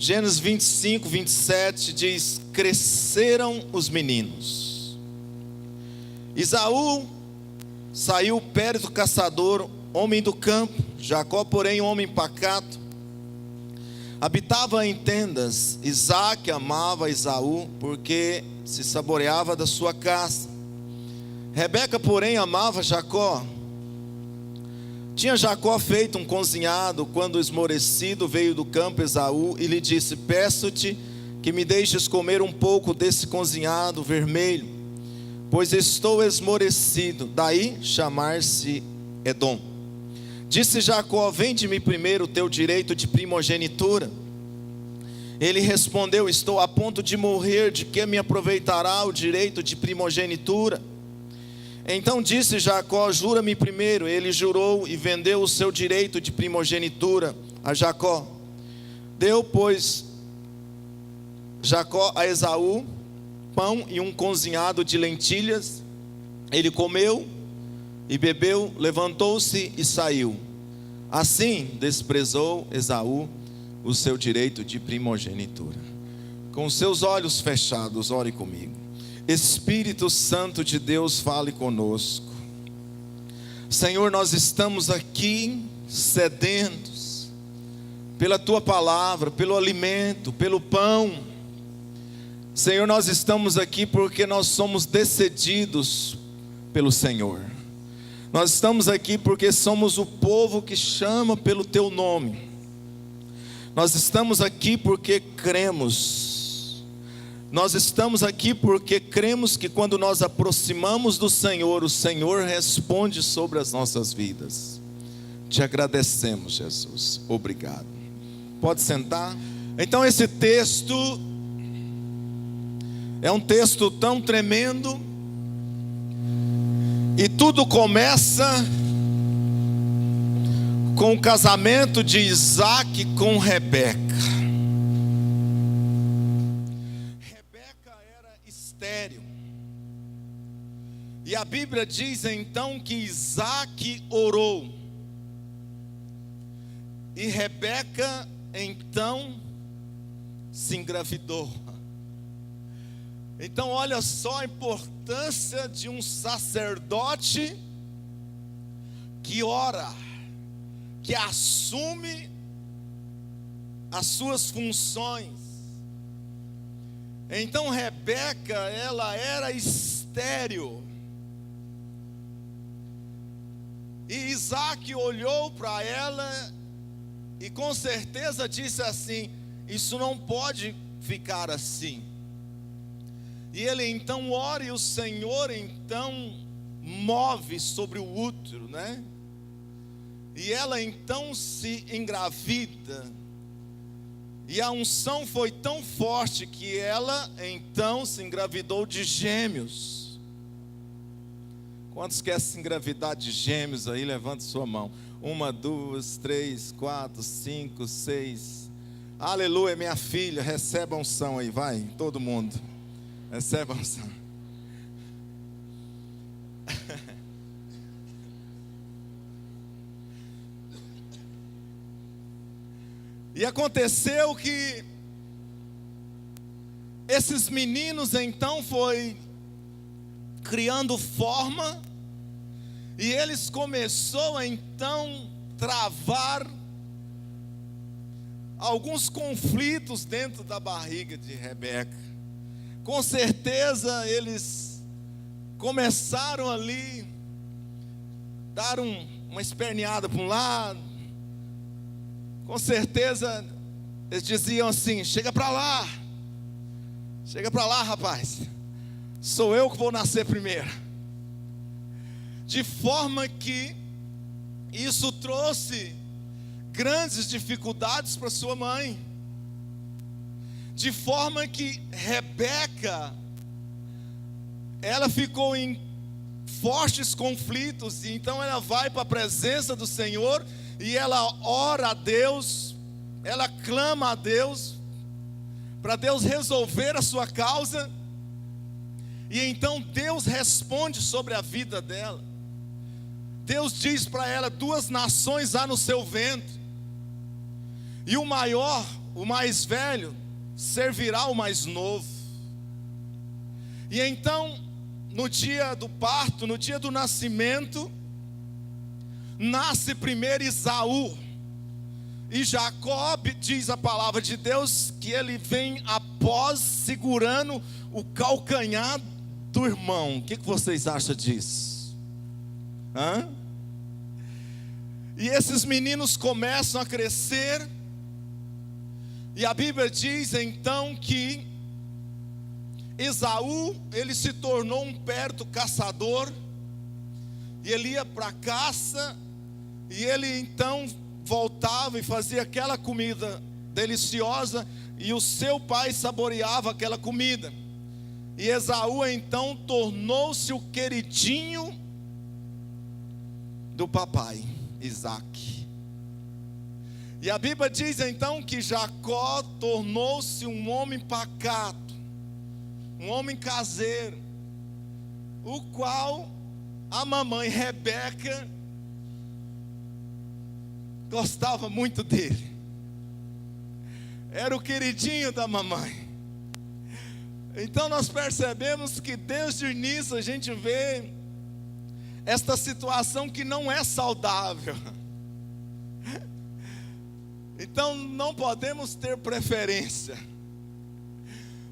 Gênesis 25, 27 diz: cresceram os meninos. Esaú saiu périto caçador, homem do campo. Jacó, porém, homem pacato, habitava em tendas. Isaque amava Esaú, porque se saboreava da sua caça. Rebeca, porém, amava Jacó. Tinha Jacó feito um cozinhado, quando esmorecido veio do campo Esaú e lhe disse: peço-te que me deixes comer um pouco desse cozinhado vermelho, pois estou esmorecido. Daí chamar-se Edom. Disse Jacó: vende-me primeiro o teu direito de primogenitura. Ele respondeu: estou a ponto de morrer, de que me aproveitará o direito de primogenitura? Então disse Jacó: jura-me primeiro. Ele jurou e vendeu o seu direito de primogenitura a Jacó. Deu, pois, Jacó a Esaú pão e um cozinhado de lentilhas. Ele comeu e bebeu, levantou-se e saiu. Assim desprezou Esaú o seu direito de primogenitura. Com seus olhos fechados, ore comigo. Espírito Santo de Deus, fale conosco. Senhor, nós estamos aqui sedentos pela Tua palavra, pelo alimento, pelo pão. Senhor, nós estamos aqui porque nós somos decididos pelo Senhor. Nós estamos aqui porque somos o povo que chama pelo Teu nome. Nós estamos aqui porque cremos. Nós estamos aqui porque cremos que quando nós aproximamos do Senhor, o Senhor responde sobre as nossas vidas. Te agradecemos, Jesus. Obrigado. Pode sentar. Então esse texto é um texto tão tremendo. E tudo começa com o casamento de Isaque com Rebeca. Rebeca era estéril. E a Bíblia diz então que Isaque orou. E Rebeca então se engravidou. Então olha só a importância de um sacerdote que ora, que assume as suas funções. Então Rebeca, ela era estéril. E Isaque olhou para ela e com certeza disse assim: isso não pode ficar assim. E ele então ora e o Senhor então move sobre o útero, né? E ela então se engravida. E a unção foi tão forte que ela então se engravidou de gêmeos. Quantos querem se engravidar de gêmeos aí? Levante sua mão. 1, 2, 3, 4, 5, 6. Aleluia, minha filha, receba a unção aí, vai, todo mundo. Receba a unção. E aconteceu que esses meninos então foi criando forma, e eles começou a então travar alguns conflitos dentro da barriga de Rebeca. Com certeza eles começaram ali dar uma esperneada para um lado. Com certeza eles diziam assim: chega para lá, rapaz, sou eu que vou nascer primeiro. De forma que isso trouxe grandes dificuldades para sua mãe. De forma que Rebeca, ela ficou em fortes conflitos. E então ela vai para a presença do Senhor e ela ora a Deus, ela clama a Deus, para Deus resolver a sua causa. E então Deus responde sobre a vida dela. Deus diz para ela: 2 nações há no seu ventre, e o maior o mais velho servirá o mais novo. E então, no dia do parto, no dia do nascimento, nasce primeiro Esaú. E Jacó, diz a palavra de Deus, que ele vem após segurando o calcanhar do irmão. O que vocês acham disso? E esses meninos começam a crescer. E a Bíblia diz então que Esaú, ele se tornou um perito caçador. E ele ia para a caça. E ele então voltava e fazia aquela comida deliciosa. E o seu pai saboreava aquela comida. E Esaú então tornou-se o queridinho do papai, Isaac. E a Bíblia diz então que Jacó tornou-se um homem pacato, um homem caseiro, o qual a mamãe Rebeca gostava muito dele. Era o queridinho da mamãe. Então nós percebemos que desde o início a gente vê esta situação que não é saudável. Então não podemos ter preferência.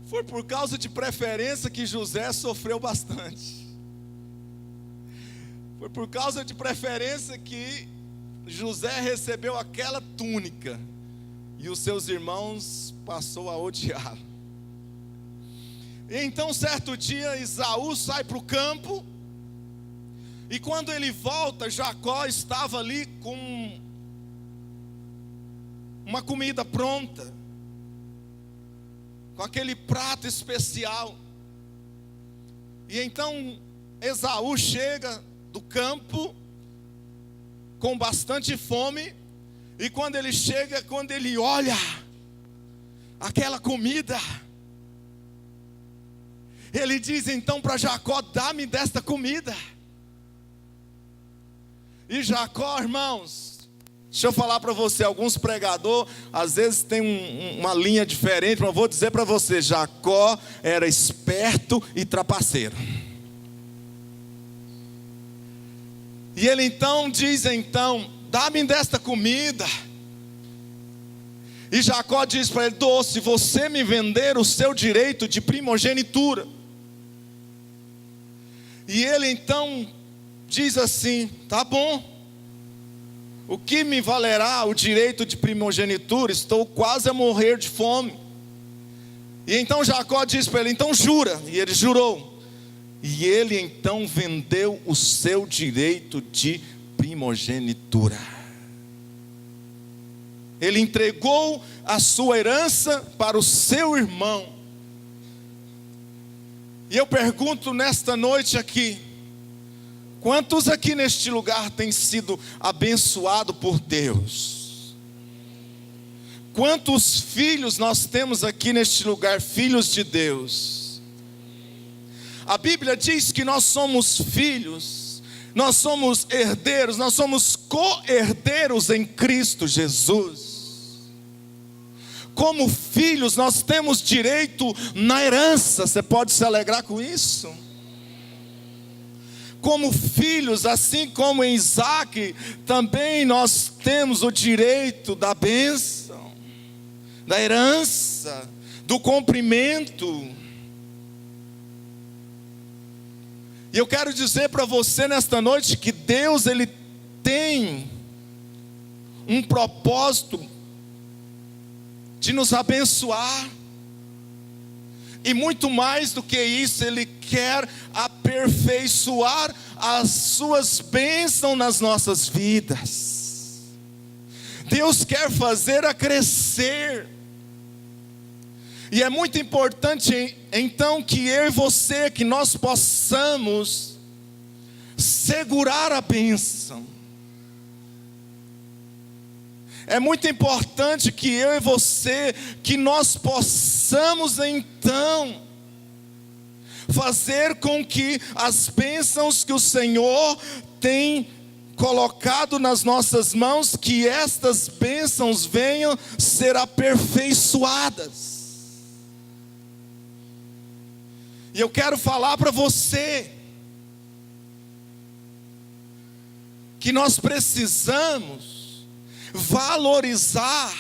Foi por causa de preferência que José sofreu bastante. Foi por causa de preferência que José recebeu aquela túnica e os seus irmãos passou a odiá-lo. E então certo dia Esaú sai para o campo. E quando ele volta, Jacó estava ali com uma comida pronta, com aquele prato especial. E então Esaú chega do campo com bastante fome. E quando ele chega, quando ele olha aquela comida, ele diz então para Jacó: dá-me desta comida. E Jacó, irmãos, deixa eu falar para você, alguns pregadores às vezes tem uma linha diferente, mas eu vou dizer para você, Jacó era esperto e trapaceiro. E ele então diz então: dá-me desta comida. E Jacó diz para ele: se você me vender o seu direito de primogenitura. E ele então diz assim: tá bom, o que me valerá o direito de primogenitura? Estou quase a morrer de fome. E então Jacó diz para ele: então jura. E ele jurou. E ele então vendeu o seu direito de primogenitura. Ele entregou a sua herança para o seu irmão. E eu pergunto nesta noite aqui: quantos aqui neste lugar têm sido abençoados por Deus? Quantos filhos nós temos aqui neste lugar, filhos de Deus? A Bíblia diz que nós somos filhos, nós somos herdeiros, nós somos co-herdeiros em Cristo Jesus. Como filhos nós temos direito na herança. Você pode se alegrar com isso? Como filhos, assim como em Isaac, também nós temos o direito da bênção, da herança, do cumprimento. E eu quero dizer para você nesta noite que Deus, Ele tem um propósito de nos abençoar. E muito mais do que isso, Ele quer aperfeiçoar as suas bênçãos nas nossas vidas. Deus quer fazer a crescer. E é muito importante então que eu e você, que nós possamos segurar a bênção. É muito importante que eu e você, que nós possamos então fazer com que as bênçãos que o Senhor tem colocado nas nossas mãos, que estas bênçãos venham ser aperfeiçoadas. E eu quero falar para você que nós precisamos valorizar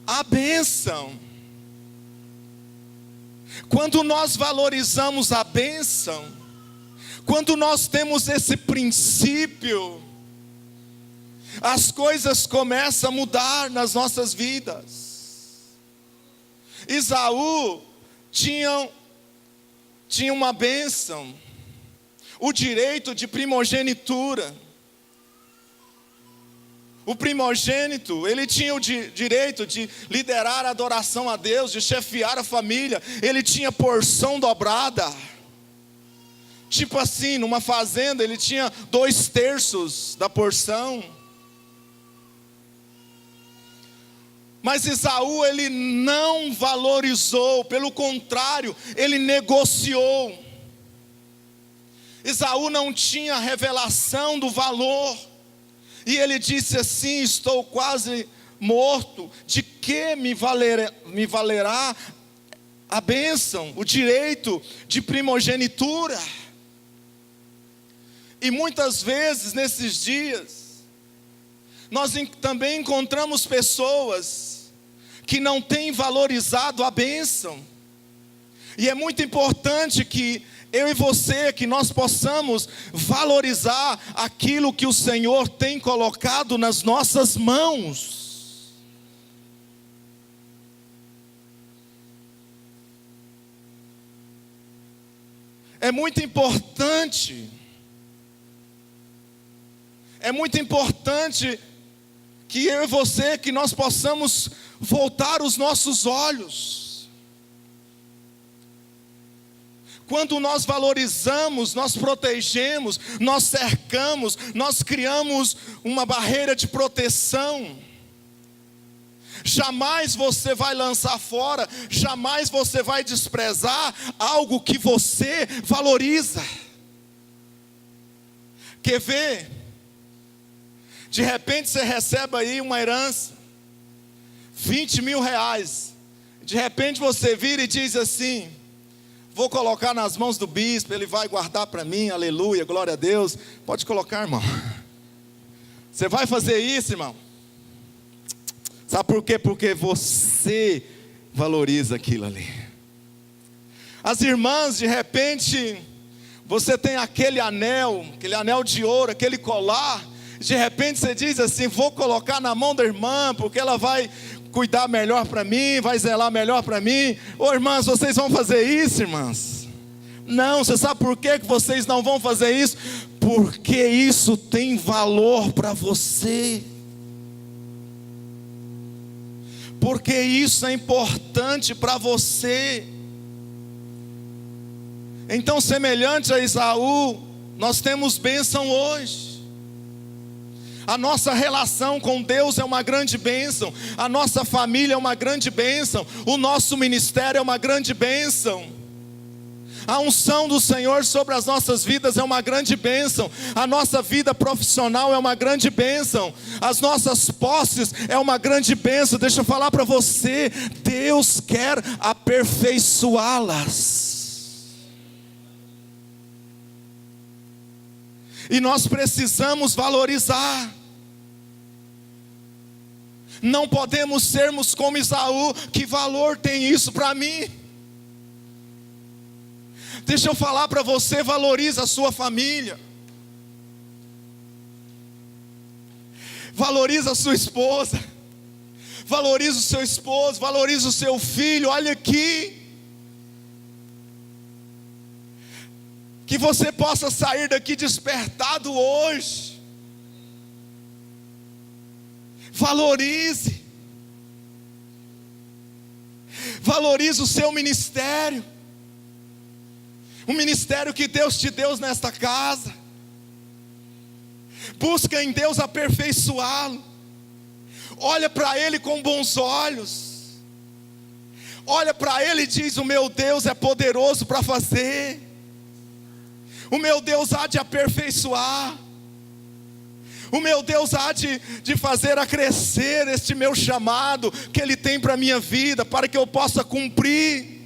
a bênção. Quando nós valorizamos a bênção, quando nós temos esse princípio, as coisas começam a mudar nas nossas vidas. Esaú tinha uma bênção, o direito de primogenitura. O primogênito, ele tinha o direito de liderar a adoração a Deus, de chefiar a família. Ele tinha porção dobrada. Tipo assim, numa fazenda, ele tinha 2/3 da porção. Mas Esaú, ele não valorizou, pelo contrário, ele negociou. Esaú não tinha revelação do valor. E ele disse assim: estou quase morto, de que me valerá a bênção, o direito de primogenitura? E muitas vezes nesses dias, nós também encontramos pessoas que não têm valorizado a bênção. E é muito importante que eu e você, que nós possamos valorizar aquilo que o Senhor tem colocado nas nossas mãos. É muito importante que eu e você, que nós possamos voltar os nossos olhos. Quando nós valorizamos, nós protegemos, nós cercamos, nós criamos uma barreira de proteção. Jamais você vai lançar fora, jamais você vai desprezar algo que você valoriza. Quer ver? De repente você recebe aí uma herança, 20 mil reais. De repente você vira e diz assim: vou colocar nas mãos do bispo, ele vai guardar para mim, aleluia, glória a Deus. Pode colocar, irmão. Você vai fazer isso, irmão? Sabe por quê? Porque você valoriza aquilo ali. As irmãs, de repente, você tem aquele anel de ouro, aquele colar. De repente você diz assim: vou colocar na mão da irmã, porque ela vai cuidar melhor para mim, vai zelar melhor para mim. Ô irmãs, vocês vão fazer isso, irmãs? Não, você sabe por que vocês não vão fazer isso? Porque isso tem valor para você. Porque isso é importante para você. Então, semelhante a Esaú, nós temos bênção hoje. A nossa relação com Deus é uma grande bênção. A nossa família é uma grande bênção. O nosso ministério é uma grande bênção. A unção do Senhor sobre as nossas vidas é uma grande bênção. A nossa vida profissional é uma grande bênção. As nossas posses é uma grande bênção. Deixa eu falar para você: Deus quer aperfeiçoá-las. E nós precisamos valorizar. Não podemos sermos como Esaú. Que valor tem isso para mim? Deixa eu falar para você: valoriza a sua família. Valoriza a sua esposa. Valoriza o seu esposo. Valoriza o seu filho. Olha aqui. Que você possa sair daqui despertado hoje. Valorize. Valorize o seu ministério. O ministério que Deus te deu nesta casa. Busca em Deus aperfeiçoá-lo. Olha para Ele com bons olhos. Olha para Ele e diz: o meu Deus é poderoso para fazer. O meu Deus há de aperfeiçoar. O meu Deus há de fazer a crescer este meu chamado que Ele tem para a minha vida, para que eu possa cumprir.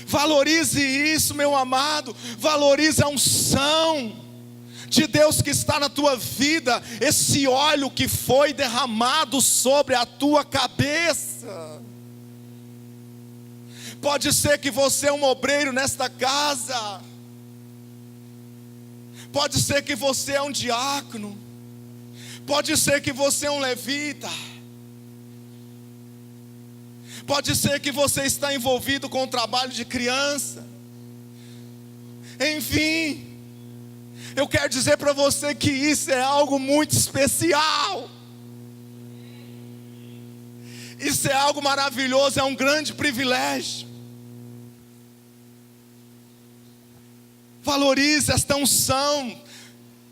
Valorize isso, meu amado. Valorize a unção de Deus que está na tua vida, esse óleo que foi derramado sobre a tua cabeça. Pode ser que você é um obreiro nesta casa, pode ser que você é um diácono, pode ser que você é um levita, pode ser que você está envolvido com o trabalho de criança. Enfim, eu quero dizer para você que isso é algo muito especial. Isso é algo maravilhoso, é um grande privilégio. Valorize esta unção.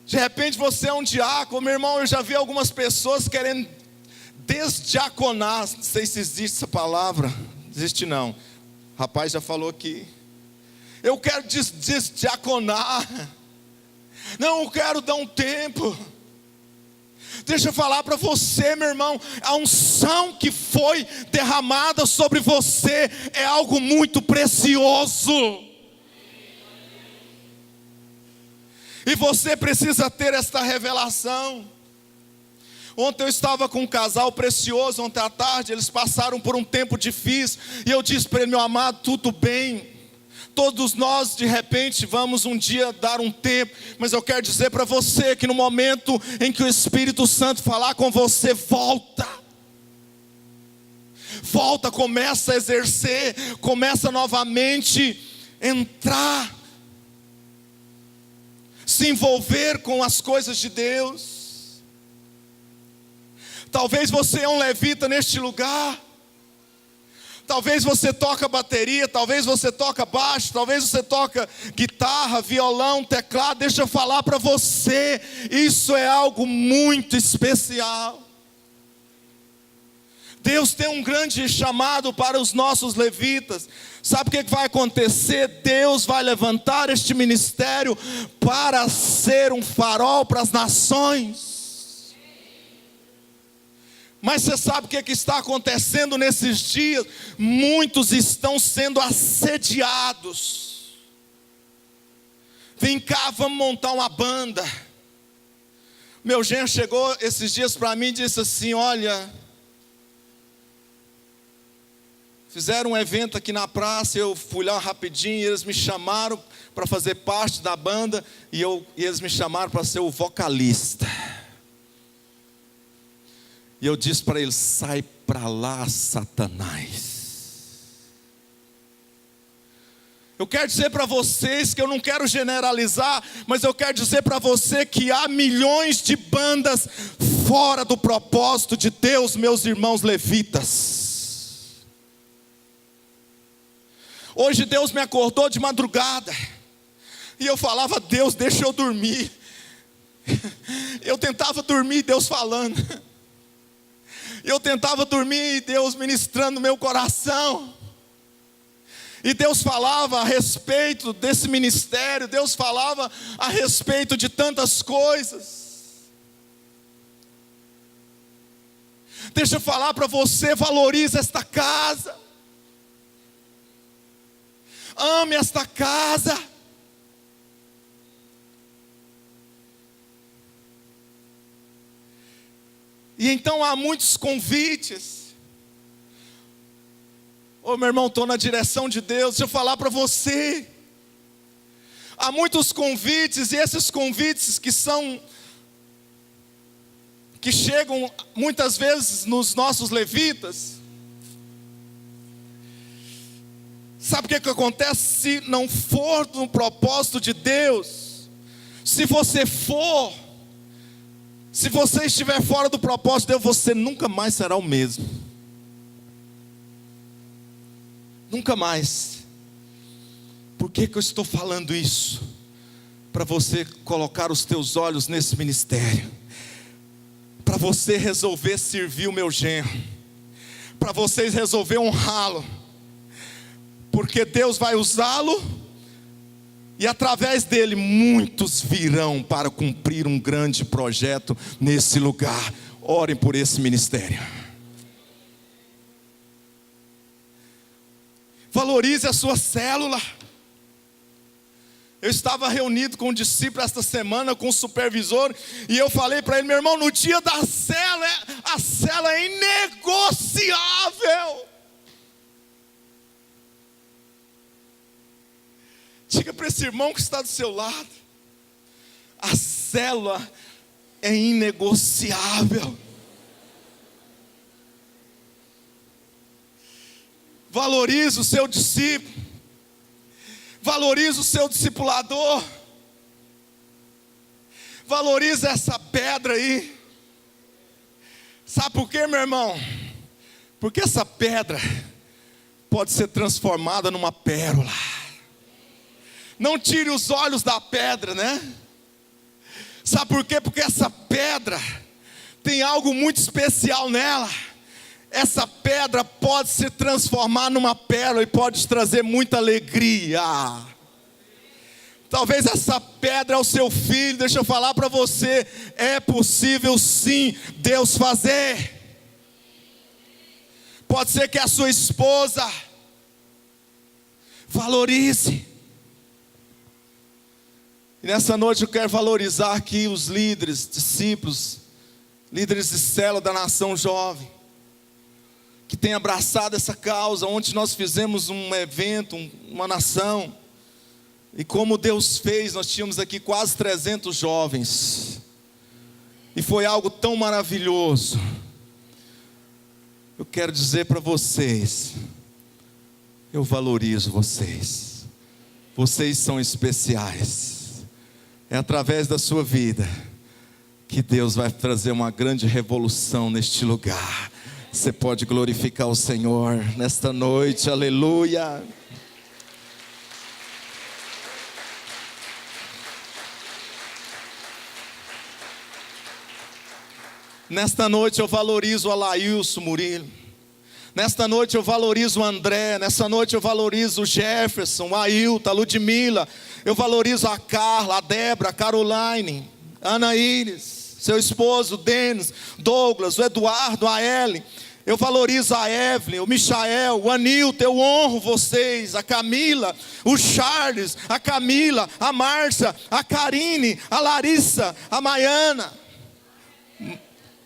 De repente você é um diácono. Meu irmão, eu já vi algumas pessoas querendo desdiaconar. Não sei se existe essa palavra. Existe não. O rapaz já falou aqui. Eu quero desdiaconar. Não, eu quero dar um tempo. Deixa eu falar para você, meu irmão, a unção que foi derramada sobre você é algo muito precioso. E você precisa ter esta revelação. Ontem eu estava com um casal precioso, ontem à tarde, eles passaram por um tempo difícil, e eu disse para ele: meu amado, tudo bem, todos nós de repente vamos um dia dar um tempo, mas eu quero dizer para você que no momento em que o Espírito Santo falar com você, volta, começa a exercer, começa novamente entrar, se envolver com as coisas de Deus. Talvez você é um levita neste lugar. Talvez você toca bateria, talvez você toca baixo, talvez você toca guitarra, violão, teclado. Deixa eu falar para você, isso é algo muito especial. Deus tem um grande chamado para os nossos levitas. Sabe o que vai acontecer? Deus vai levantar este ministério para ser um farol para as nações. Mas você sabe o que está acontecendo nesses dias? Muitos estão sendo assediados. Vem cá, vamos montar uma banda. Meu genro chegou esses dias para mim e disse assim: olha, fizeram um evento aqui na praça, eu fui lá rapidinho, e eles me chamaram para fazer parte da banda, e eles me chamaram para ser o vocalista. E eu disse para ele: sai para lá, Satanás. Eu quero dizer para vocês que eu não quero generalizar, mas eu quero dizer para você que há milhões de bandas fora do propósito de Deus, meus irmãos levitas. Hoje Deus me acordou de madrugada, e eu falava: Deus, deixa eu dormir. Eu tentava dormir, Deus falando. Eu tentava dormir e Deus ministrando no meu coração. E Deus falava a respeito desse ministério, Deus falava a respeito de tantas coisas. Deixa eu falar para você, valorize esta casa. Ame esta casa. E então há muitos convites. Ô meu irmão, estou na direção de Deus. Deixa eu falar para você. Há muitos convites, e esses convites que chegam muitas vezes nos nossos levitas. Sabe o que acontece? Se não for no propósito de Deus, se você estiver fora do propósito de Deus, você nunca mais será o mesmo. Nunca mais. Por que eu estou falando isso? Para você colocar os teus olhos nesse ministério, para você resolver servir o meu genro, para vocês resolver honrá-lo, porque Deus vai usá-lo E através dele muitos virão para cumprir um grande projeto nesse lugar. Orem por esse ministério. Valorize a sua célula. Eu estava reunido com um discípulo esta semana, com o supervisor, e eu falei para ele: meu irmão, no dia da célula, a célula é inegociável. Diga para esse irmão que está do seu lado: a célula é inegociável. Valorize o seu discípulo, valorize o seu discipulador, valorize essa pedra aí. Sabe por quê, meu irmão? Porque essa pedra pode ser transformada numa pérola. Não tire os olhos da pedra, né? Sabe por quê? Porque essa pedra tem algo muito especial nela. Essa pedra pode se transformar numa pérola e pode te trazer muita alegria. Talvez essa pedra é o seu filho. Deixa eu falar para você: é possível sim Deus fazer. Pode ser que a sua esposa. Valorize. E nessa noite eu quero valorizar aqui os líderes, discípulos, líderes de célula da Nação Jovem, que tem abraçado essa causa. Ontem nós fizemos um evento, uma nação, e como Deus fez, nós tínhamos aqui quase 300 jovens, e foi algo tão maravilhoso. Eu quero dizer para vocês, eu valorizo vocês, vocês são especiais. É através da sua vida que Deus vai trazer uma grande revolução neste lugar. Você pode glorificar o Senhor nesta noite, aleluia. Nesta noite eu valorizo o Alailson Murilo. Nesta noite eu valorizo o André. Nesta noite eu valorizo o Jefferson, a Ailton, a Ludmila. Eu valorizo a Carla, a Débora, a Caroline, a Ana Iris, seu esposo, o Denis, Douglas, o Eduardo, a Ellen. Eu valorizo a Evelyn, o Michael, o Anilton. Eu honro vocês, a Camila, o Charles, a Camila, a Márcia, a Karine, a Larissa, a Maiana,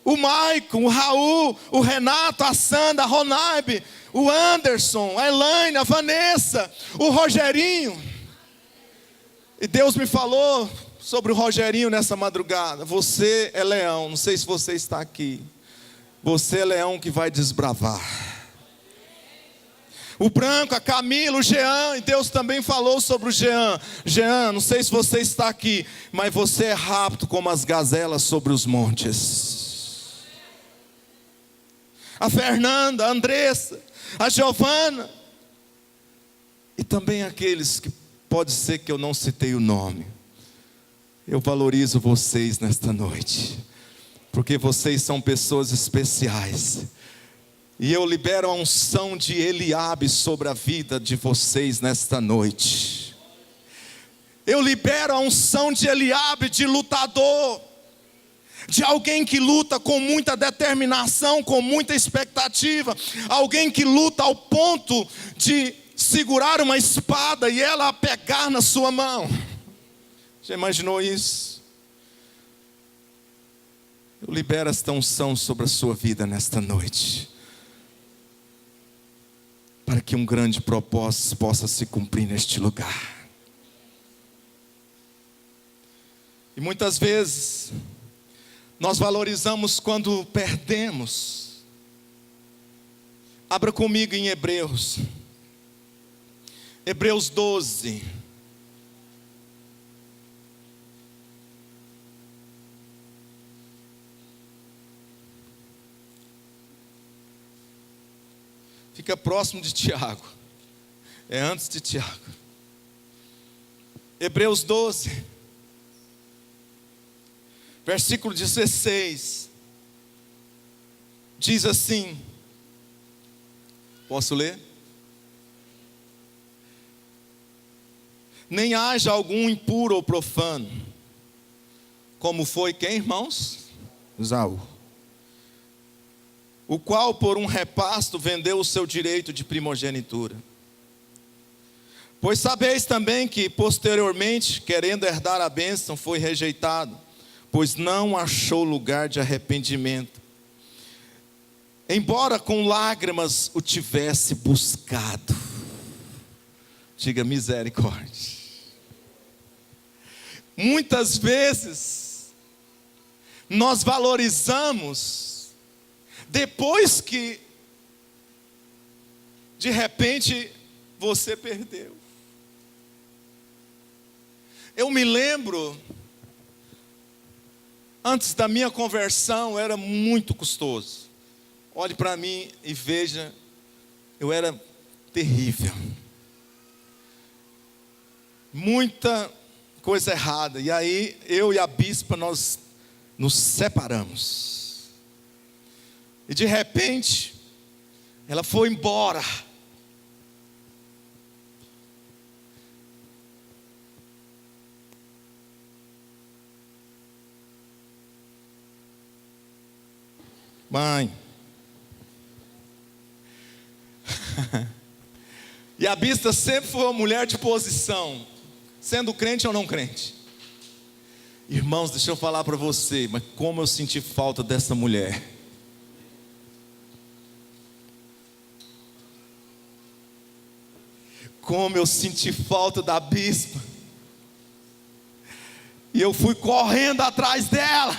o Maicon, o Raul, o Renato, a Sandra, a Ronaib, o Anderson, a Elaine, a Vanessa, o Rogerinho. E Deus me falou sobre o Rogerinho nessa madrugada. Você é leão, não sei se você está aqui. Você é leão que vai desbravar. O Branco, a Camila, o Jean. E Deus também falou sobre o Jean. Jean, não sei se você está aqui, mas você é rápido como as gazelas sobre os montes. A Fernanda, a Andressa, a Giovana. E também aqueles que pode ser que eu não citei o nome. Eu valorizo vocês nesta noite, porque vocês são pessoas especiais. E eu libero a unção de Eliabe sobre a vida de vocês nesta noite. Eu libero a unção de Eliabe, de lutador, de alguém que luta com muita determinação, com muita expectativa, alguém que luta ao ponto de segurar uma espada e ela a pegar na sua mão. Já imaginou isso? Eu libero esta unção sobre a sua vida nesta noite, para que um grande propósito possa se cumprir neste lugar. E muitas vezes nós valorizamos quando perdemos. Abra comigo em Hebreus. Hebreus 12. Fica próximo de Tiago. É antes de Tiago. Hebreus 12. Versículo 16. Diz assim. Posso ler? nem haja algum impuro ou profano, como foi quem, irmãos? Esaú, o qual por um repasto vendeu o seu direito de primogenitura. Pois sabeis também que posteriormente, querendo herdar a bênção, foi rejeitado, pois não achou lugar de arrependimento, embora com lágrimas o tivesse buscado. Diga misericórdia. Muitas vezes nós valorizamos depois que de repente você perdeu. Eu me lembro, antes da minha conversão era muito custoso. Olhe para mim e veja, eu era terrível. Muita coisa errada. E aí eu e a bispa nós nos separamos. E de repente ela foi embora. Mãe. E a bispa sempre foi uma mulher de posição, sendo crente ou não crente. Irmãos, deixa eu falar para você, mas como eu senti falta dessa mulher. Como eu senti falta da bispa. E eu fui correndo atrás dela.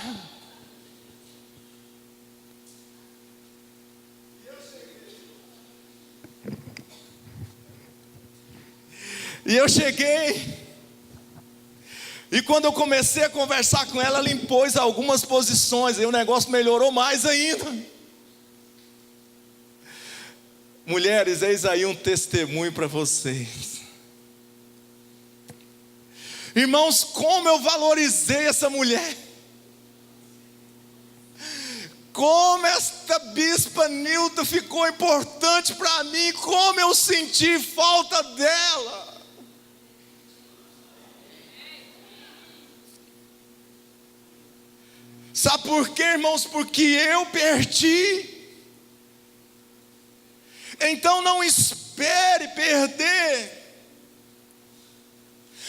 E eu cheguei, e quando eu comecei a conversar com ela, ela impôs algumas posições, e o negócio melhorou mais ainda. Mulheres, eis aí um testemunho para vocês. Irmãos, como eu valorizei essa mulher. Como esta bispa Nilda ficou importante para mim, como eu senti falta dela. Sabe por quê, irmãos? Porque eu perdi. Então não espere perder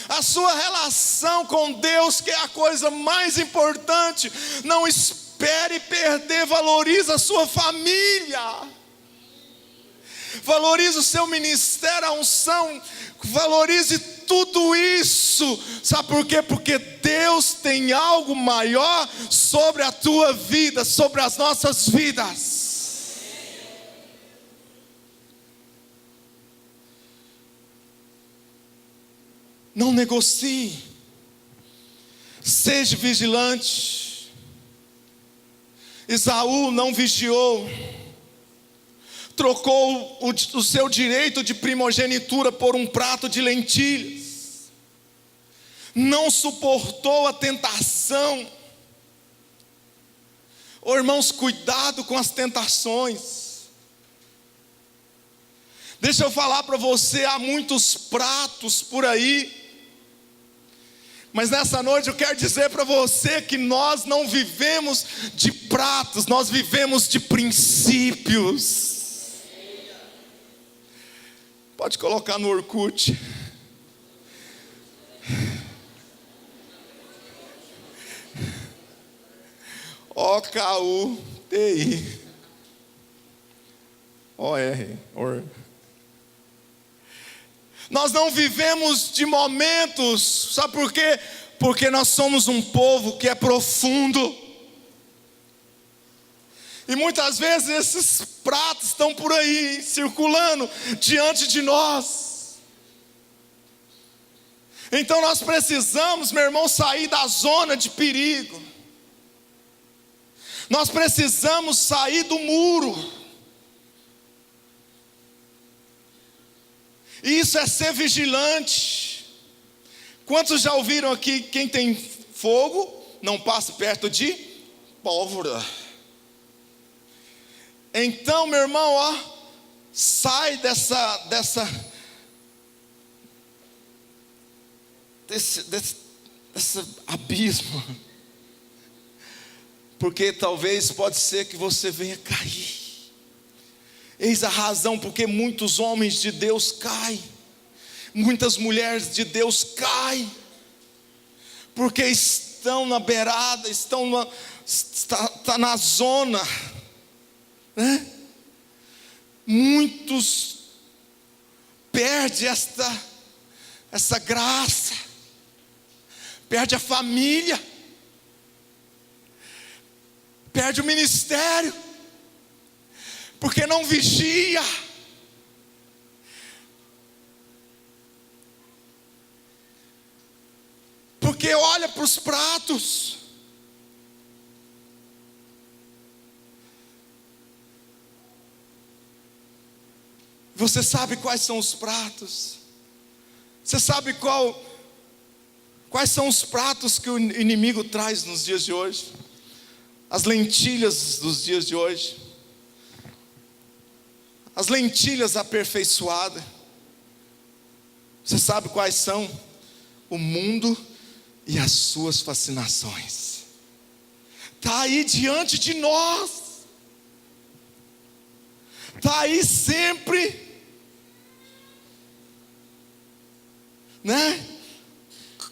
a sua relação com Deus, que é a coisa mais importante. Não espere perder, valorize a sua família, valorize o seu ministério, a unção, valorize tudo isso. Sabe por quê? Porque Deus tem algo maior sobre a tua vida, sobre as nossas vidas. Não negocie, seja vigilante. Esaú não vigiou, trocou o seu direito de primogenitura por um prato de lentilhas, não suportou a tentação. Oh, irmãos, cuidado com as tentações. Deixa eu falar para você, há muitos pratos por aí, mas nessa noite eu quero dizer para você que nós não vivemos de pratos, nós vivemos de princípios. Pode colocar no Orkut. OKUTI. OR. Nós não vivemos de momentos, sabe por quê? Porque nós somos um povo que é profundo. E muitas vezes esses pratos estão por aí, circulando diante de nós. Então nós precisamos, meu irmão, sair da zona de perigo. Nós precisamos sair do muro. Isso é ser vigilante. Quantos já ouviram aqui, quem tem fogo, não passe perto de pólvora. Então, meu irmão, sai dessa desse abismo, porque talvez pode ser que você venha cair. Eis a razão porque muitos homens de Deus caem, muitas mulheres de Deus caem, porque estão na beirada, está na zona, né? Muitos perdem essa graça, perde a família, perde o ministério, porque não vigia. Porque olha para os pratos. Você sabe quais são os pratos? Você sabe quais são os pratos que o inimigo traz nos dias de hoje? As lentilhas dos dias de hoje. As lentilhas aperfeiçoadas. Você sabe quais são? O mundo e as suas fascinações. Está aí diante de nós. Está aí sempre, né?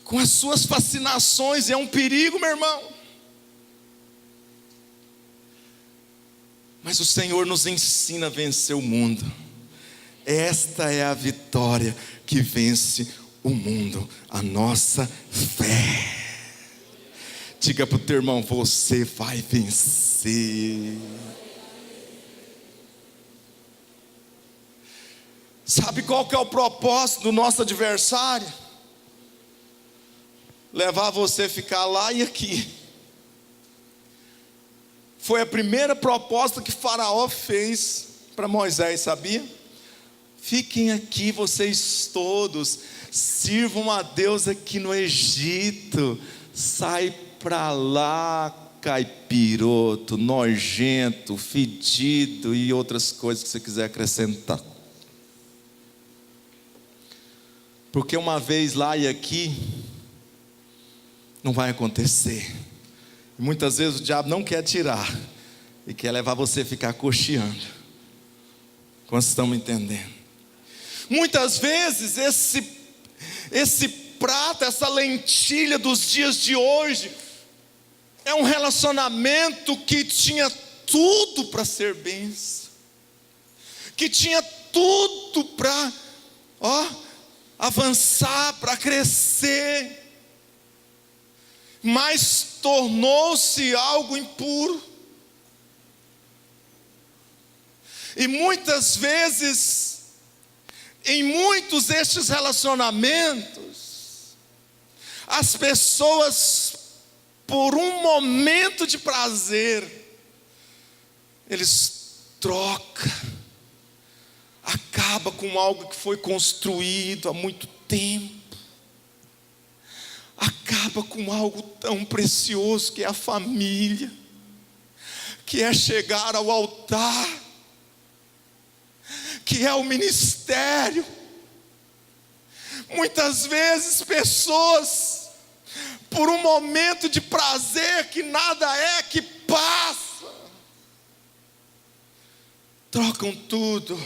Com as suas fascinações. É um perigo, meu irmão. Mas o Senhor nos ensina a vencer o mundo. Esta é a vitória que vence o mundo, a nossa fé. Diga para o teu irmão: você vai vencer. Sabe qual que é o propósito do nosso adversário? Levar você a ficar lá e aqui. Foi a primeira proposta que Faraó fez para Moisés, sabia? Fiquem aqui vocês todos, sirvam a Deus aqui no Egito. Sai para lá, caipiroto, nojento, fedido e outras coisas que você quiser acrescentar. Porque uma vez lá e aqui não vai acontecer. E muitas vezes o diabo não quer tirar e quer levar você a ficar cocheando. Quantos estão me entendendo? Muitas vezes esse prato, essa lentilha dos dias de hoje é um relacionamento que tinha tudo para ser bênção, que tinha tudo para avançar, para crescer, mas tornou-se algo impuro. E muitas vezes, em muitos destes relacionamentos, as pessoas, por um momento de prazer, eles trocam, acaba com algo que foi construído há muito tempo, acaba com algo tão precioso que é a família, que é chegar ao altar, que é o ministério. Muitas vezes pessoas, por um momento de prazer que nada é, que passa, trocam tudo.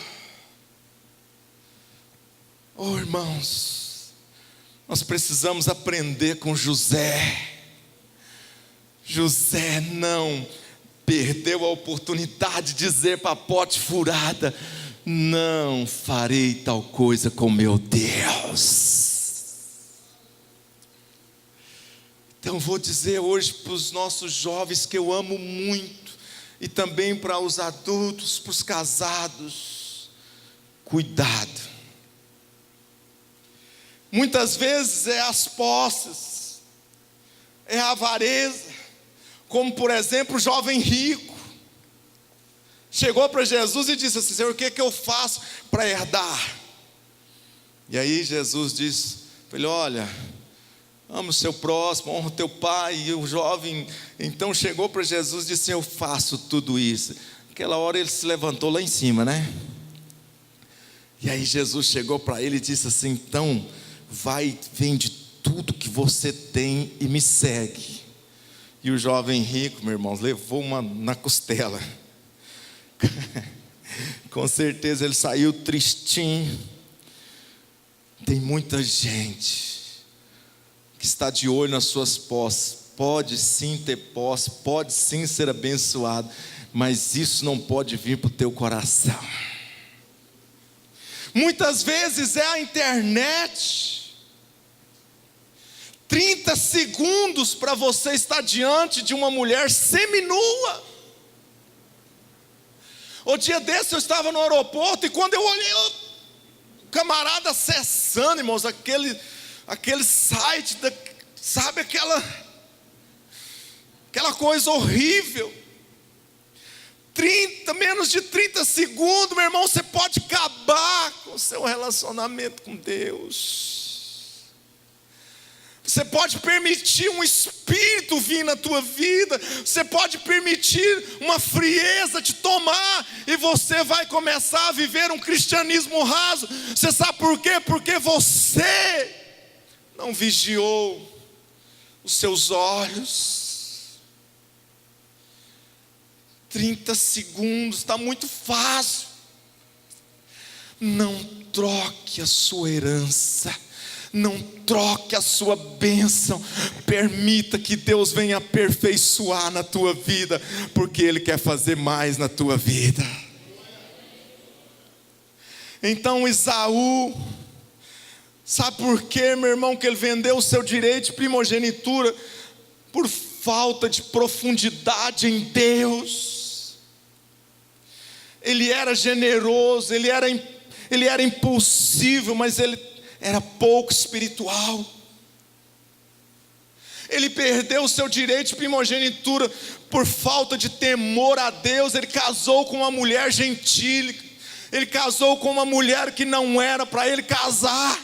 Oh, irmãos, nós precisamos aprender com José. José não perdeu a oportunidade de dizer para a pote furada: não farei tal coisa com meu Deus. Então vou dizer hoje para os nossos jovens que eu amo muito, e também para os adultos, para os casados: cuidado. Muitas vezes é as posses, é a avareza, como por exemplo o jovem rico, chegou para Jesus e disse assim: Senhor, o que eu faço para herdar? E aí Jesus disse para ele: olha, ama o seu próximo, honra o teu pai. E o jovem então chegou para Jesus e disse: eu faço tudo isso. Aquela hora ele se levantou lá em cima, né? E aí Jesus chegou para ele e disse assim: então vai, vende tudo tudo que você tem e me segue. E o jovem rico, meu irmão, levou uma na costela. Com certeza ele saiu tristinho. Tem muita gente que está de olho nas suas posses. Pode sim ter posse, pode sim ser abençoado, mas isso não pode vir para o teu coração. Muitas vezes é a internet. 30 segundos para você estar diante de uma mulher seminua. O dia desse eu estava no aeroporto e quando eu olhei, o camarada acessando, irmãos, aquele site, sabe aquela coisa horrível. Menos de 30 segundos, meu irmão, você pode acabar com o seu relacionamento com Deus. Você pode permitir um espírito vir na tua vida. Você pode permitir uma frieza te tomar. E você vai começar a viver um cristianismo raso. Você sabe por quê? Porque você não vigiou os seus olhos. 30 segundos, está muito fácil. Não troque a sua herança. Não troque a sua bênção. Permita que Deus venha aperfeiçoar na tua vida, porque Ele quer fazer mais na tua vida. Então Esaú, sabe por quê, meu irmão, que ele vendeu o seu direito de primogenitura? Por falta de profundidade em Deus. Ele era generoso, ele era impulsivo, mas ele era pouco espiritual. Ele perdeu o seu direito de primogenitura por falta de temor a Deus. Ele casou com uma mulher gentílica. Ele casou com uma mulher que não era para ele casar.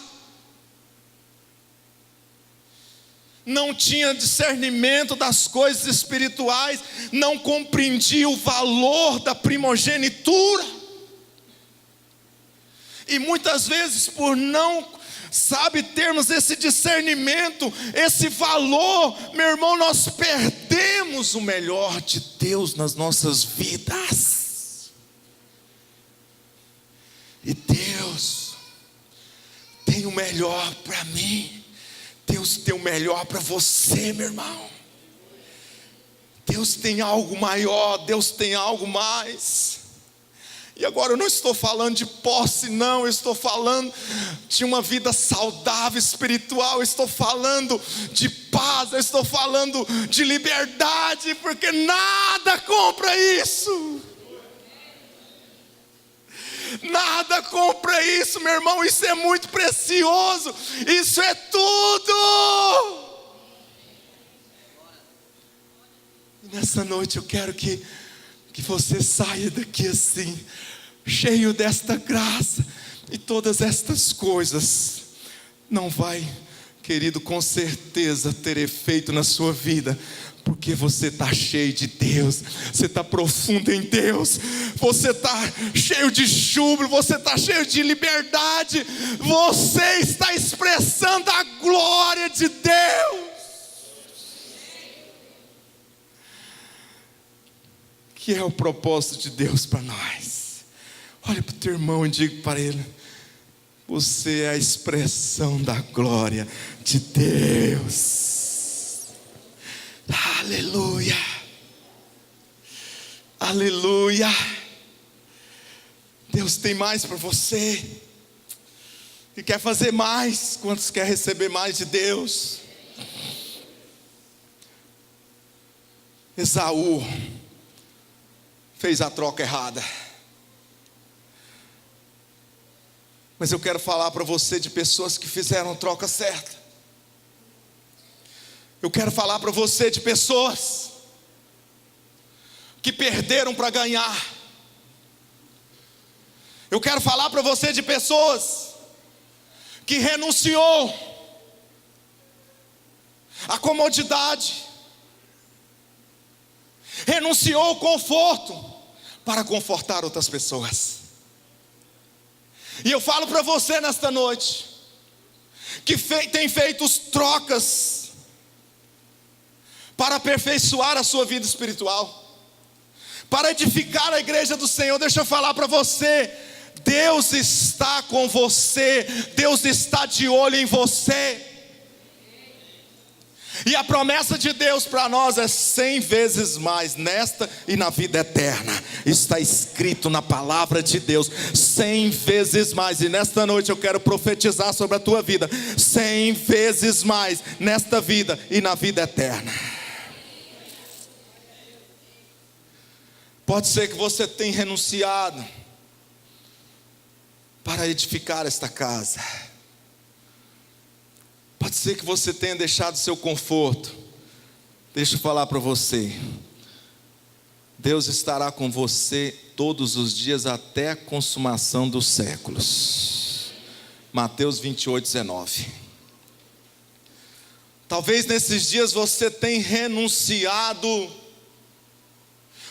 Não tinha discernimento das coisas espirituais. Não compreendia o valor da primogenitura. E muitas vezes, por não termos esse discernimento, esse valor, meu irmão, nós perdemos o melhor de Deus nas nossas vidas. E Deus tem o melhor para mim. Deus tem o melhor para você, meu irmão. Deus tem algo maior, Deus tem algo mais. E agora eu não estou falando de posse, não. Eu estou falando de uma vida saudável espiritual. Eu estou falando de paz. Eu estou falando de liberdade. Porque nada compra isso. Nada compra isso, meu irmão. Isso é muito precioso. Isso é tudo. E nessa noite eu quero que você saia daqui assim, cheio desta graça. E todas estas coisas não vai, querido, com certeza ter efeito na sua vida, porque você está cheio de Deus. Você está profundo em Deus. Você está cheio de júbilo. Você está cheio de liberdade. Você está expressando a glória de Deus. Que é o propósito de Deus para nós. Olha para o teu irmão e diga para ele: você é a expressão da glória de Deus. Aleluia. Aleluia. Deus tem mais para você. E quer fazer mais. Quantos quer receber mais de Deus? Esaú fez a troca errada. Mas eu quero falar para você de pessoas que fizeram a troca certa. Eu quero falar para você de pessoas que perderam para ganhar. Eu quero falar para você de pessoas que renunciou à comodidade, renunciou ao conforto para confortar outras pessoas. E eu falo para você nesta noite que tem feito trocas para aperfeiçoar a sua vida espiritual, para edificar a igreja do Senhor. Deixa eu falar para você, Deus está com você, Deus está de olho em você. E a promessa de Deus para nós é 100 vezes mais nesta e na vida eterna. Está escrito na palavra de Deus, 100 vezes mais. E nesta noite eu quero profetizar sobre a tua vida, 100 vezes mais nesta vida e na vida eterna. Pode ser que você tenha renunciado para edificar esta casa. Pode ser que você tenha deixado seu conforto. Deixa eu falar para você, Deus estará com você todos os dias até a consumação dos séculos. Mateus 28:19. Talvez nesses dias você tenha renunciado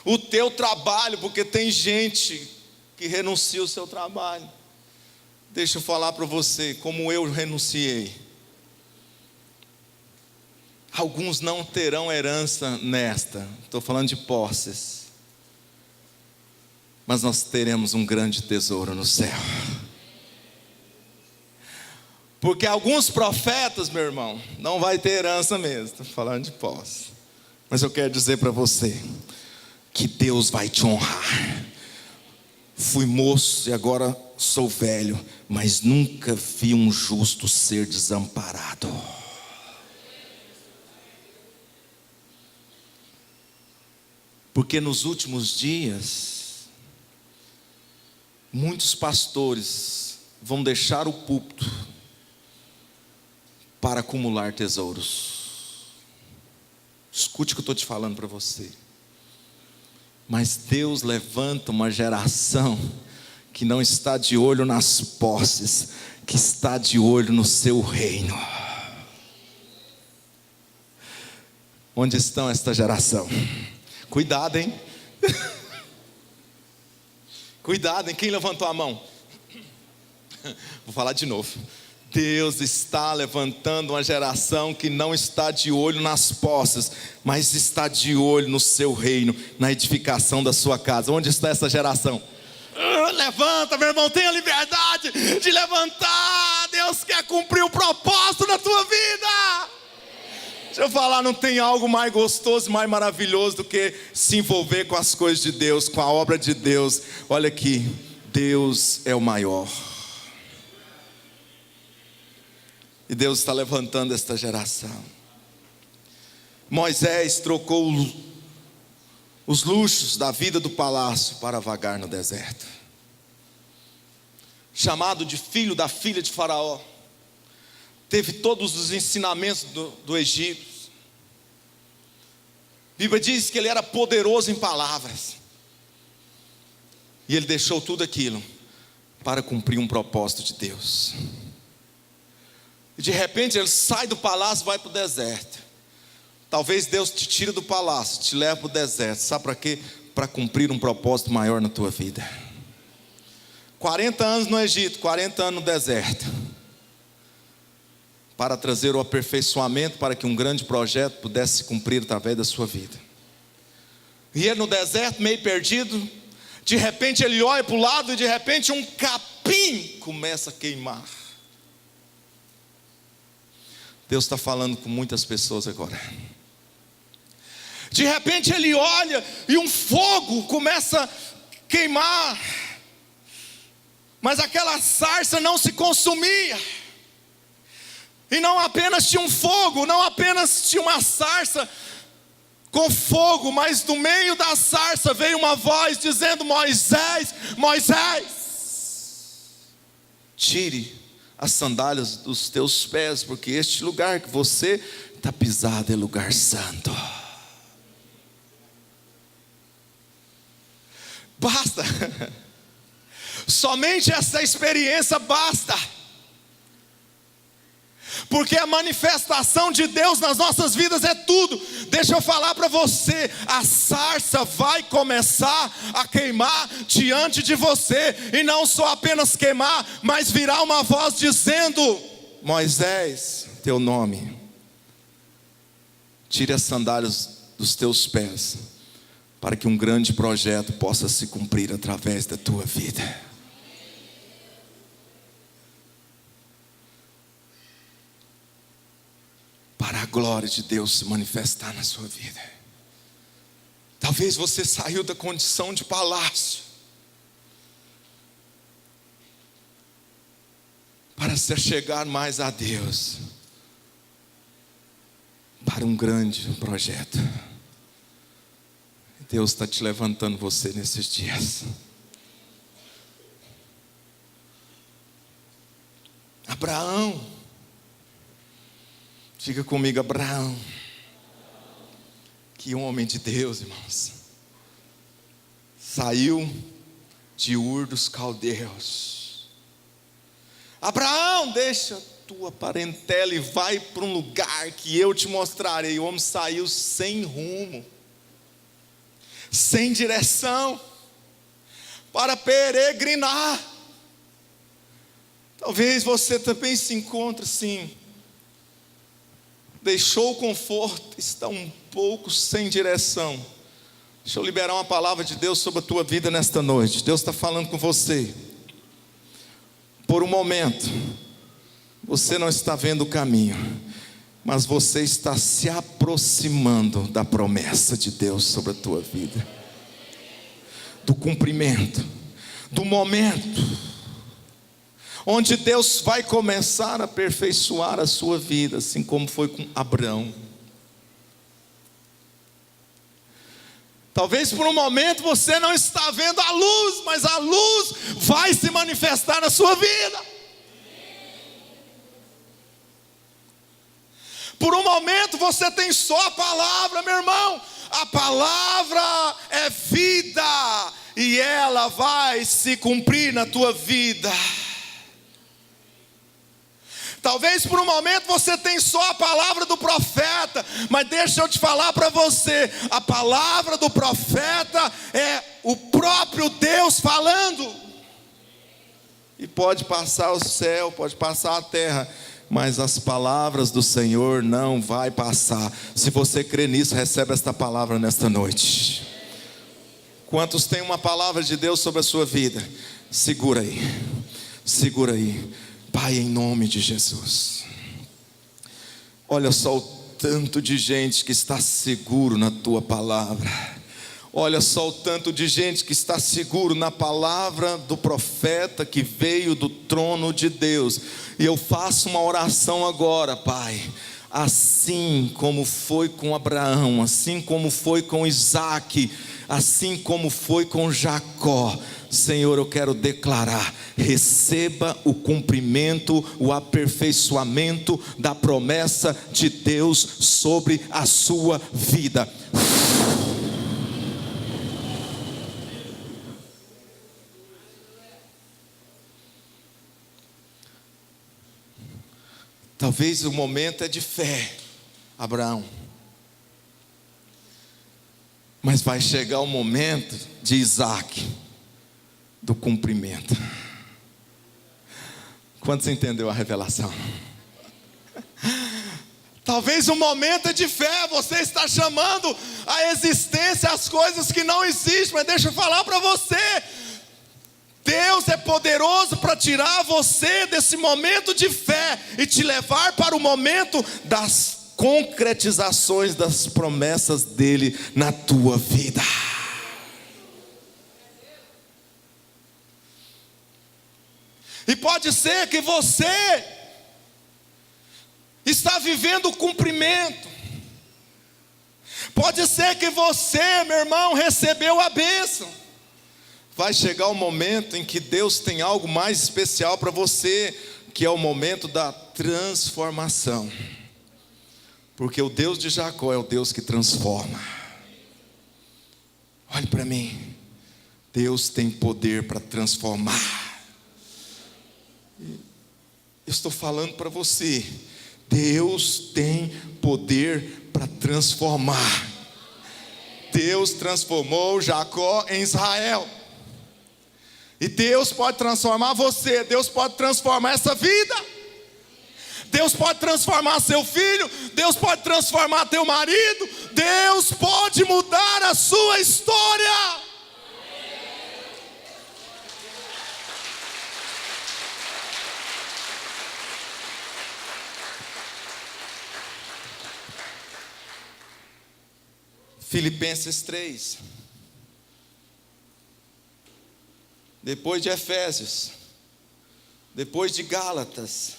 o teu trabalho, porque tem gente que renuncia o seu trabalho. Deixa eu falar para você, como eu renunciei. Alguns não terão herança nesta, estou falando de posses, mas nós teremos um grande tesouro no céu. Porque alguns profetas, meu irmão, não vai ter herança mesmo, estou falando de posse. Mas eu quero dizer para você, que Deus vai te honrar. Fui moço e agora sou velho, mas nunca vi um justo ser desamparado. Porque nos últimos dias, muitos pastores vão deixar o púlpito para acumular tesouros. Escute o que eu estou te falando para você. Mas Deus levanta uma geração que não está de olho nas posses, que está de olho no seu reino. Onde estão esta geração? Cuidado, hein? Cuidado, hein? Quem levantou a mão? Vou falar de novo. Deus está levantando uma geração que não está de olho nas posses, mas está de olho no seu reino, na edificação da sua casa. Onde está essa geração? Levanta, meu irmão, tenha liberdade de levantar. Deus quer cumprir o propósito na tua vida. Deixa eu falar, não tem algo mais gostoso, mais maravilhoso do que se envolver com as coisas de Deus, com a obra de Deus. Olha aqui, Deus é o maior. E Deus está levantando esta geração. Moisés trocou os luxos da vida do palácio para vagar no deserto. Chamado de filho da filha de Faraó. Teve todos os ensinamentos do Egito. A Bíblia diz que ele era poderoso em palavras. E ele deixou tudo aquilo para cumprir um propósito de Deus. E de repente ele sai do palácio e vai para o deserto. Talvez Deus te tire do palácio, te leve para o deserto. Sabe para quê? Para cumprir um propósito maior na tua vida. 40 anos no Egito, 40 anos no deserto. Para trazer o aperfeiçoamento, para que um grande projeto pudesse se cumprir através da sua vida. E ele no deserto, meio perdido, de repente ele olha para o lado e de repente um capim começa a queimar. Deus está falando com muitas pessoas agora. De repente ele olha e um fogo começa a queimar, mas aquela sarça não se consumia. E não apenas tinha um fogo, não apenas tinha uma sarça com fogo, mas do meio da sarça veio uma voz dizendo: Moisés, Moisés, tire as sandálias dos teus pés, porque este lugar que você está pisado é lugar santo. Basta, somente essa experiência basta. Porque a manifestação de Deus nas nossas vidas é tudo. Deixa eu falar para você, a sarça vai começar a queimar diante de você. E não só apenas queimar, mas virá uma voz dizendo: Moisés, teu nome, tire as sandálias dos teus pés, para que um grande projeto possa se cumprir através da tua vida. Para a glória de Deus se manifestar na sua vida. Talvez você saiu da condição de palácio para se achegar mais a Deus, para um grande projeto. Deus está te levantando você nesses dias. Abraão, diga comigo, Abraão. Que homem de Deus, irmãos. Saiu de Ur dos Caldeus. Abraão, deixa tua parentela e vai para um lugar que eu te mostrarei. O homem saiu sem rumo, sem direção, para peregrinar. Talvez você também se encontre assim. Deixou o conforto, está um pouco sem direção. Deixa eu liberar uma palavra de Deus sobre a tua vida nesta noite. Deus está falando com você. Por um momento, você não está vendo o caminho, mas você está se aproximando da promessa de Deus sobre a tua vida, do cumprimento, do momento onde Deus vai começar a aperfeiçoar a sua vida, assim como foi com Abraão. Talvez por um momento você não está vendo a luz, mas a luz vai se manifestar na sua vida. Por um momento você tem só a palavra, meu irmão. A palavra é vida, e ela vai se cumprir na tua vida. Talvez por um momento você tem só a palavra do profeta, mas deixa eu te falar para você, a palavra do profeta é o próprio Deus falando. E pode passar o céu, pode passar a terra, mas as palavras do Senhor não vai passar. Se você crê nisso, recebe esta palavra nesta noite. Quantos têm uma palavra de Deus sobre a sua vida? Segura aí, segura aí. Pai, em nome de Jesus, olha só o tanto de gente que está seguro na tua palavra. Olha só o tanto de gente que está seguro na palavra do profeta que veio do trono de Deus. E eu faço uma oração agora, Pai. Assim como foi com Abraão, assim como foi com Isaac, assim como foi com Jacó, Senhor, eu quero declarar: receba o cumprimento, o aperfeiçoamento da promessa de Deus sobre a sua vida. Talvez o momento é de fé, Abraão, mas vai chegar o momento de Isaac, do cumprimento. Quantos entendeu a revelação? Talvez o momento é de fé, você está chamando a existência as coisas que não existem, mas deixa eu falar para você, Deus é poderoso para tirar você desse momento de fé e te levar para o momento das concretizações das promessas dele na tua vida. E pode ser que você está vivendo o cumprimento. Pode ser que você, meu irmão, recebeu a bênção. Vai chegar o momento em que Deus tem algo mais especial para você, que é o momento da transformação. Porque o Deus de Jacó é o Deus que transforma. Olhe para mim. Deus tem poder para transformar. Eu estou falando para você. Deus tem poder para transformar. Deus transformou Jacó em Israel. E Deus pode transformar você. Deus pode transformar essa vida. Deus pode transformar seu filho, Deus pode transformar teu marido, Deus pode mudar a sua história. Filipenses 3, depois de Efésios, depois de Gálatas,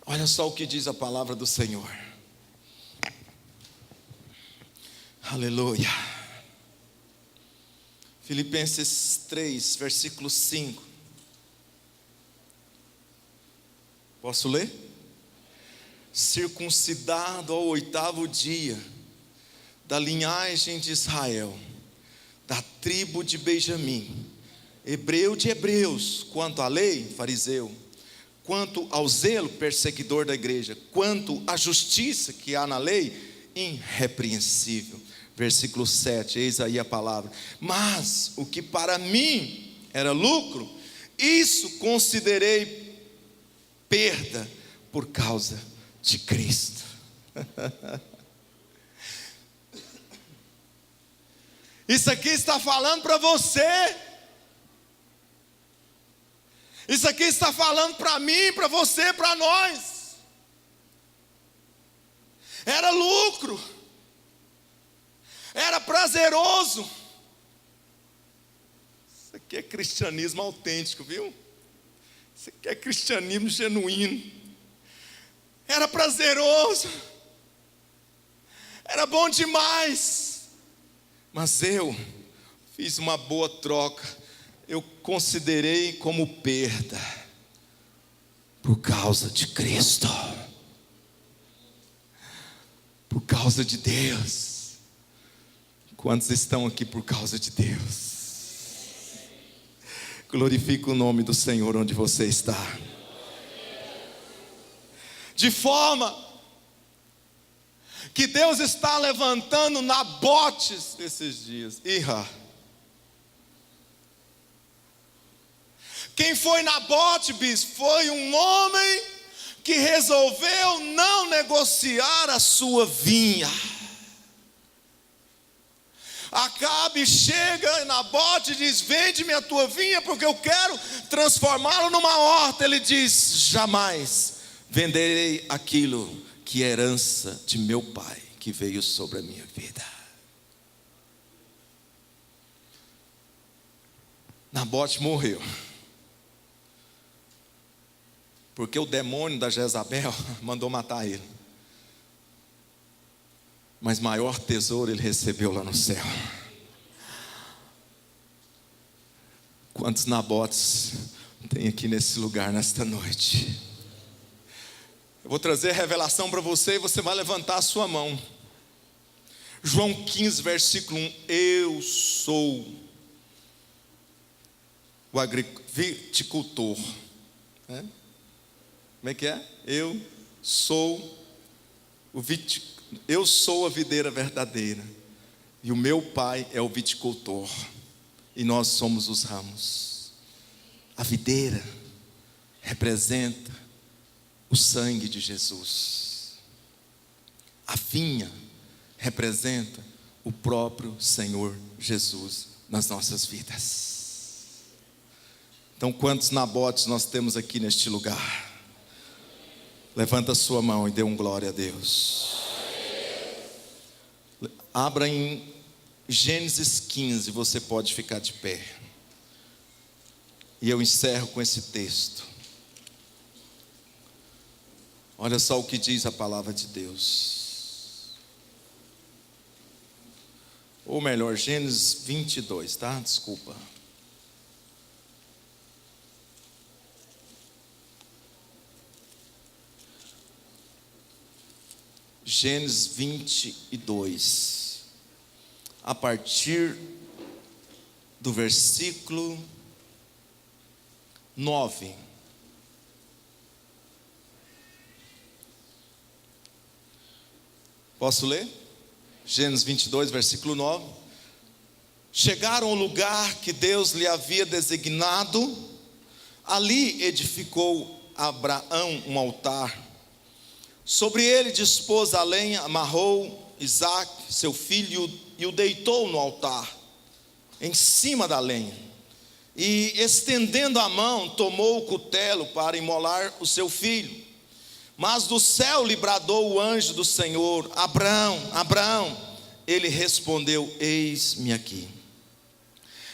olha só o que diz a palavra do Senhor. Aleluia. Filipenses 3, versículo 5. Posso ler? Circuncidado ao 8º dia, da linhagem de Israel, da tribo de Benjamim, hebreu de hebreus, quanto à lei, fariseu, quanto ao zelo, perseguidor da igreja, quanto à justiça que há na lei, irrepreensível. Versículo 7, eis aí a palavra. Mas o que para mim era lucro, isso considerei perda por causa de Cristo. Isso aqui está falando para você. Isso aqui está falando para mim, para você, para nós. Era lucro. Era prazeroso. Isso aqui é cristianismo autêntico, viu? Isso aqui é cristianismo genuíno. Era prazeroso. Era bom demais. Mas eu fiz uma boa troca. Eu considerei como perda por causa de Cristo. Por causa de Deus. Quantos estão aqui por causa de Deus? Glorifique o nome do Senhor onde você está. De forma que Deus está levantando Nabotes nesses dias. Quem foi Nabote, bispo? Foi um homem que resolveu não negociar a sua vinha. Acabe chega, Nabote diz: vende-me a tua vinha, porque eu quero transformá-lo numa horta. Ele diz: jamais venderei aquilo que é herança de meu pai, que veio sobre a minha vida. Nabote morreu, porque o demônio da Jezabel mandou matar ele. Mas maior tesouro ele recebeu lá no céu. Quantos Nabotes tem aqui nesse lugar nesta noite? Eu vou trazer revelação para você e você vai levantar a sua mão. João 15, versículo 1. Eu sou o viticultor. Como é que é? Eu sou Eu sou a videira verdadeira, e o meu pai é o viticultor, e nós somos os ramos. A videira representa o sangue de Jesus. A vinha representa o próprio Senhor Jesus nas nossas vidas. Então, quantos Nabotes nós temos aqui neste lugar? Levanta a sua mão e dê um glória a Deus. Abra em Gênesis 15, você pode ficar de pé. E eu encerro com esse texto. Olha só o que diz a palavra de Deus. Ou melhor, Gênesis 22, tá? Desculpa. Gênesis 22, a partir do versículo 9. Posso ler? Gênesis 22, versículo 9. chegaram ao lugar que Deus lhe havia designado. Ali edificou Abraão um altar. Sobre ele dispôs a lenha, amarrou Isaque, seu filho, e o deitou no altar, em cima da lenha. E estendendo a mão, tomou o cutelo para imolar o seu filho. Mas do céu lhe bradou o anjo do Senhor: Abraão, Abraão. Ele respondeu: eis-me aqui.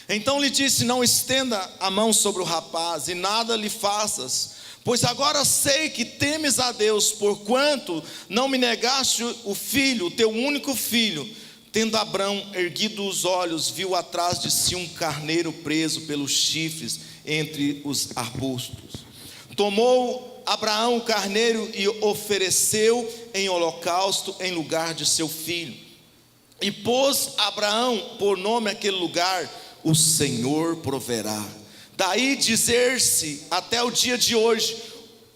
Então lhe disse: não estenda a mão sobre o rapaz, e nada lhe faças, pois agora sei que temes a Deus, porquanto não me negaste o filho, o teu único filho. Tendo Abraão erguido os olhos, viu atrás de si um carneiro preso pelos chifres entre os arbustos. Tomou Abraão o carneiro e ofereceu em holocausto em lugar de seu filho. E pôs Abraão por nome aquele lugar: o Senhor proverá. Daí dizer-se até o dia de hoje: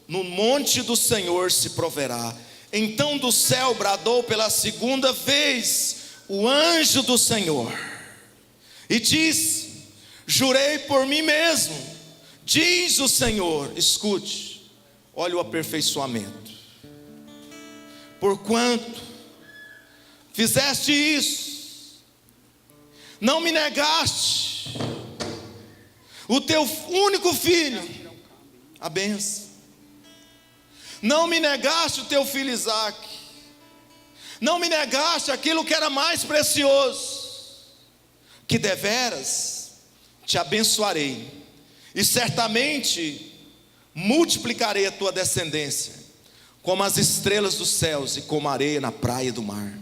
no monte do Senhor se proverá. Então do céu bradou pela segunda vez o anjo do Senhor, e disse: jurei por mim mesmo, diz o Senhor. Escute, olha o aperfeiçoamento. Porquanto fizeste isso, não me negaste o teu único filho, a bênção. Não me negaste o teu filho Isaque. Não me negaste aquilo que era mais precioso, que deveras te abençoarei, e certamente multiplicarei a tua descendência, como as estrelas dos céus e como a areia na praia do mar.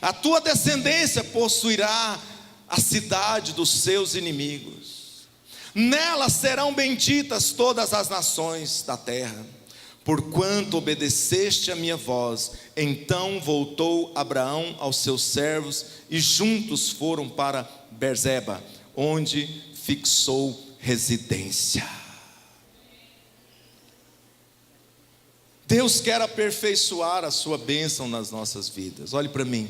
A tua descendência possuirá a cidade dos seus inimigos. Nela serão benditas todas as nações da terra. Porquanto obedeceste a minha voz. Então voltou Abraão aos seus servos, e juntos foram para Berseba, onde fixou residência. Deus quer aperfeiçoar a sua bênção nas nossas vidas. Olhe para mim,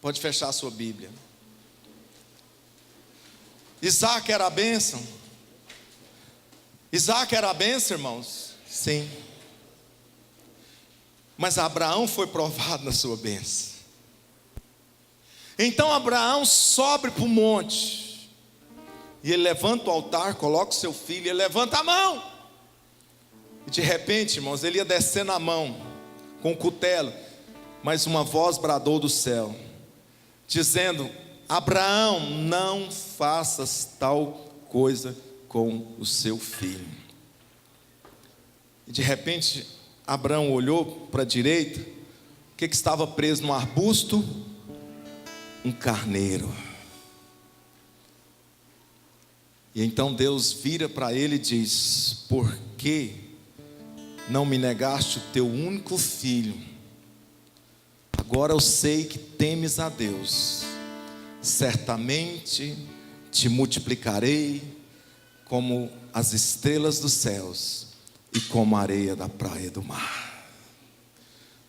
pode fechar a sua Bíblia. Isaque era a bênção? Isaque era a bênção, irmãos? Sim. Mas Abraão foi provado na sua bênção. Então Abraão sobe para o monte, e ele levanta o altar, coloca o seu filho, ele levanta a mão, e de repente, irmãos, ele ia descendo a mão com o cutelo, mas uma voz bradou do céu, dizendo: Abraão, não faças tal coisa com o seu filho. E de repente Abraão olhou para a direita. O que estava preso no arbusto? Um carneiro. E então Deus vira para ele e diz: por que não me negaste o teu único filho? Agora eu sei que temes a Deus. Certamente te multiplicarei como as estrelas dos céus e como a areia da praia do mar.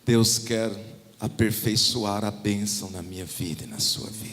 Deus quer aperfeiçoar a bênção na minha vida e na sua vida.